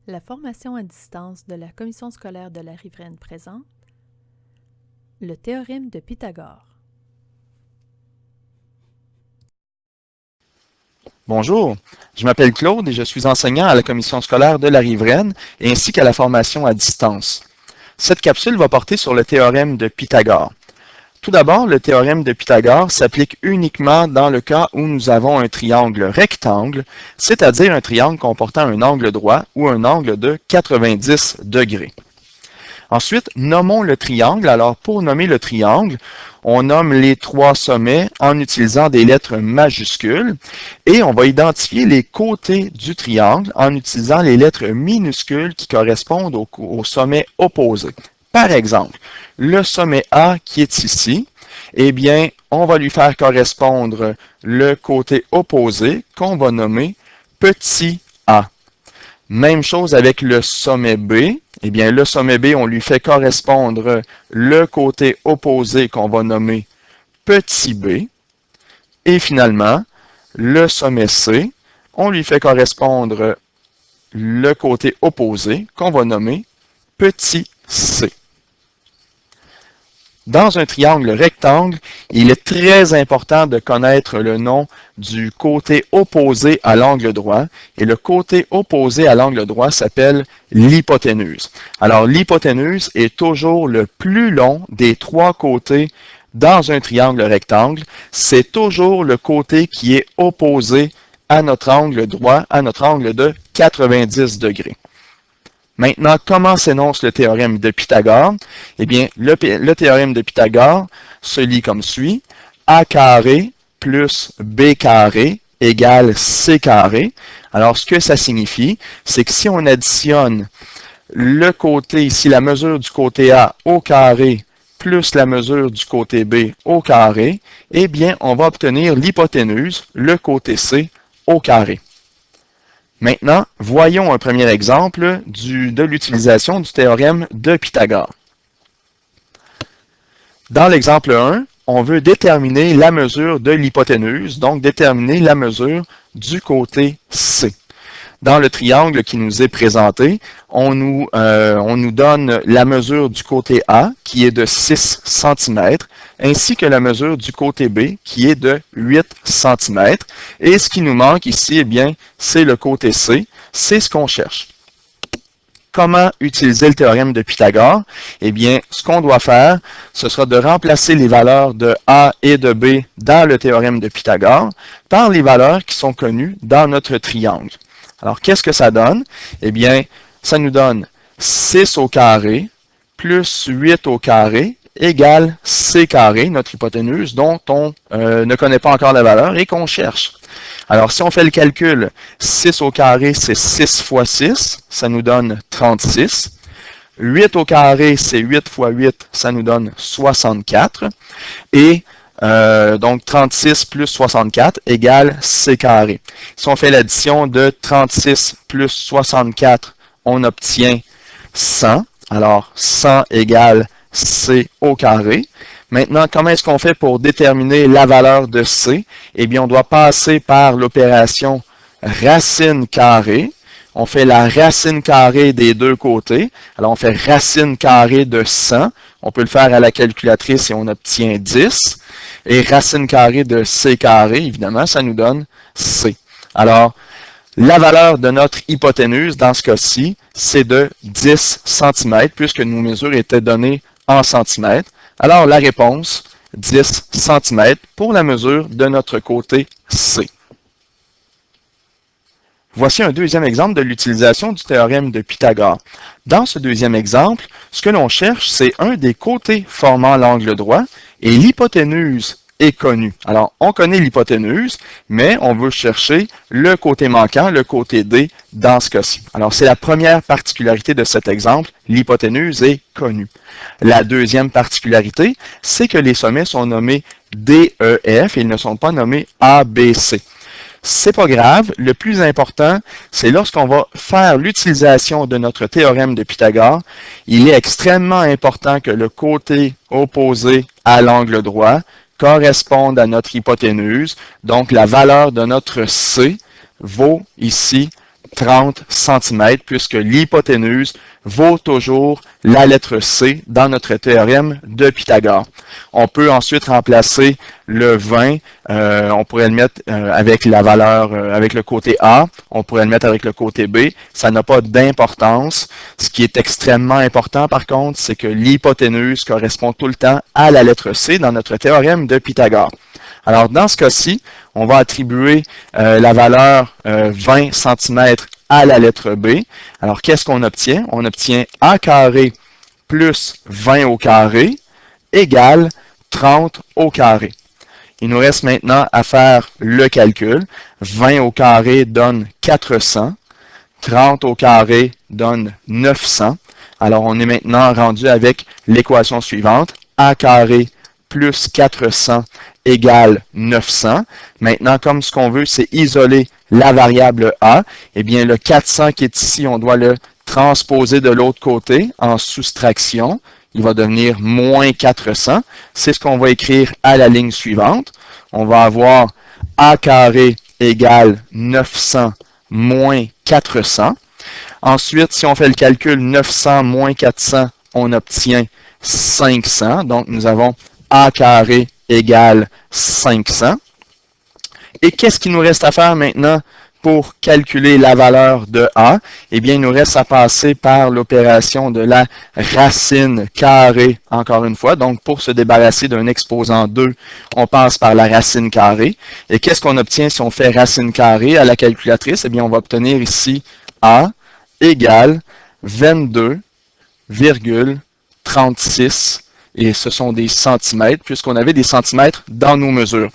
La formation à distance de la Commission scolaire de la Riveraine présente le théorème de Pythagore. Bonjour, je m'appelle Claude et je suis enseignant à la Commission scolaire de la Riveraine ainsi qu'à la formation à distance. Cette capsule va porter sur le théorème de Pythagore. Tout d'abord, le théorème de Pythagore s'applique uniquement dans le cas où nous avons un triangle rectangle, c'est-à-dire un triangle comportant un angle droit ou un angle de 90 degrés. Ensuite, nommons le triangle. Alors, pour nommer le triangle, on nomme les trois sommets en utilisant des lettres majuscules et on va identifier les côtés du triangle en utilisant les lettres minuscules qui correspondent au sommet opposé. Par exemple, le sommet A qui est ici, eh bien, on va lui faire correspondre le côté opposé qu'on va nommer petit a. Même chose avec le sommet B. Eh bien, le sommet B, on lui fait correspondre le côté opposé qu'on va nommer petit b. Et finalement, le sommet C, on lui fait correspondre le côté opposé qu'on va nommer petit c. Dans un triangle rectangle, il est très important de connaître le nom du côté opposé à l'angle droit. Et le côté opposé à l'angle droit s'appelle l'hypoténuse. Alors, l'hypoténuse est toujours le plus long des trois côtés dans un triangle rectangle. C'est toujours le côté qui est opposé à notre angle droit, à notre angle de 90 degrés. Maintenant, comment s'énonce le théorème de Pythagore? Eh bien, le théorème de Pythagore se lit comme suit. A carré plus B carré égale C carré. Alors, ce que ça signifie, c'est que si on additionne le côté, ici, la mesure du côté A au carré plus la mesure du côté B au carré, eh bien, on va obtenir l'hypoténuse, le côté C, au carré. Maintenant, voyons un premier exemple de l'utilisation du théorème de Pythagore. Dans l'exemple 1, on veut déterminer la mesure de l'hypoténuse, donc déterminer la mesure du côté C. Dans le triangle qui nous est présenté, on nous donne la mesure du côté A, qui est de 6 cm, ainsi que la mesure du côté B, qui est de 8 cm. Et ce qui nous manque ici, eh bien, c'est le côté C. C'est ce qu'on cherche. Comment utiliser le théorème de Pythagore? Eh bien, ce qu'on doit faire, ce sera de remplacer les valeurs de A et de B dans le théorème de Pythagore par les valeurs qui sont connues dans notre triangle. Alors, qu'est-ce que ça donne? Eh bien, ça nous donne 6 au carré plus 8 au carré égale C carré, notre hypoténuse, dont on ne connaît pas encore la valeur et qu'on cherche. Alors, si on fait le calcul, 6 au carré, c'est 6 fois 6, ça nous donne 36. 8 au carré, c'est 8 fois 8, ça nous donne 64. Et donc 36 plus 64 égale C carré. Si on fait l'addition de 36 plus 64, on obtient 100. Alors 100 égale C au carré. Maintenant, comment est-ce qu'on fait pour déterminer la valeur de C? Eh bien, on doit passer par l'opération racine carrée. On fait la racine carrée des deux côtés. Alors, on fait racine carrée de 100. On peut le faire à la calculatrice et on obtient 10. Et racine carrée de C carré, évidemment, ça nous donne C. Alors, la valeur de notre hypoténuse, dans ce cas-ci, c'est de 10 cm, puisque nos mesures étaient données en centimètres. Alors, la réponse, 10 cm pour la mesure de notre côté C. Voici un deuxième exemple de l'utilisation du théorème de Pythagore. Dans ce deuxième exemple, ce que l'on cherche, c'est un des côtés formant l'angle droit et l'hypoténuse est connue. Alors, on connaît l'hypoténuse, mais on veut chercher le côté manquant, le côté D, dans ce cas-ci. Alors, c'est la première particularité de cet exemple, l'hypoténuse est connue. La deuxième particularité, c'est que les sommets sont nommés D, E, F et ils ne sont pas nommés A, B, C. C'est pas grave, le plus important, c'est lorsqu'on va faire l'utilisation de notre théorème de Pythagore, il est extrêmement important que le côté opposé à l'angle droit corresponde à notre hypoténuse. Donc, la valeur de notre C vaut ici 30 cm, puisque l'hypoténuse vaut toujours la lettre C dans notre théorème de Pythagore. On peut ensuite remplacer le 20, on pourrait le mettre avec la valeur, avec le côté A, on pourrait le mettre avec le côté B, ça n'a pas d'importance. Ce qui est extrêmement important par contre, c'est que l'hypoténuse correspond tout le temps à la lettre C dans notre théorème de Pythagore. Alors, dans ce cas-ci, on va attribuer la valeur 20 cm à la lettre B. Alors, qu'est-ce qu'on obtient? On obtient A carré plus 20 au carré égale 30 au carré. Il nous reste maintenant à faire le calcul. 20 au carré donne 400. 30 au carré donne 900. Alors, on est maintenant rendu avec l'équation suivante. A carré plus 400 égale 900. Maintenant, comme ce qu'on veut, c'est isoler la variable A, eh bien, le 400 qui est ici, on doit le transposer de l'autre côté en soustraction. Il va devenir moins 400. C'est ce qu'on va écrire à la ligne suivante. On va avoir A carré égale 900 moins 400. Ensuite, si on fait le calcul 900 moins 400, on obtient 500. Donc, nous avons A carré égale 500. Et qu'est-ce qu'il nous reste à faire maintenant pour calculer la valeur de A? Eh bien, il nous reste à passer par l'opération de la racine carrée, encore une fois. Donc, pour se débarrasser d'un exposant 2, on passe par la racine carrée. Et qu'est-ce qu'on obtient si on fait racine carrée à la calculatrice? Eh bien, on va obtenir ici A égale 22,36. Et ce sont des centimètres, puisqu'on avait des centimètres dans nos mesures.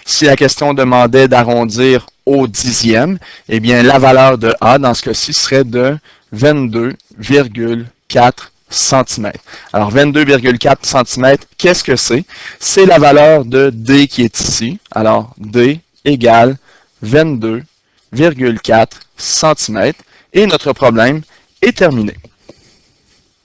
Si la question demandait d'arrondir au dixième, eh bien, la valeur de A, dans ce cas-ci, serait de 22,4 cm. Alors, 22,4 cm, qu'est-ce que c'est? C'est la valeur de D qui est ici. Alors, D égale 22,4 cm. Et notre problème est terminé.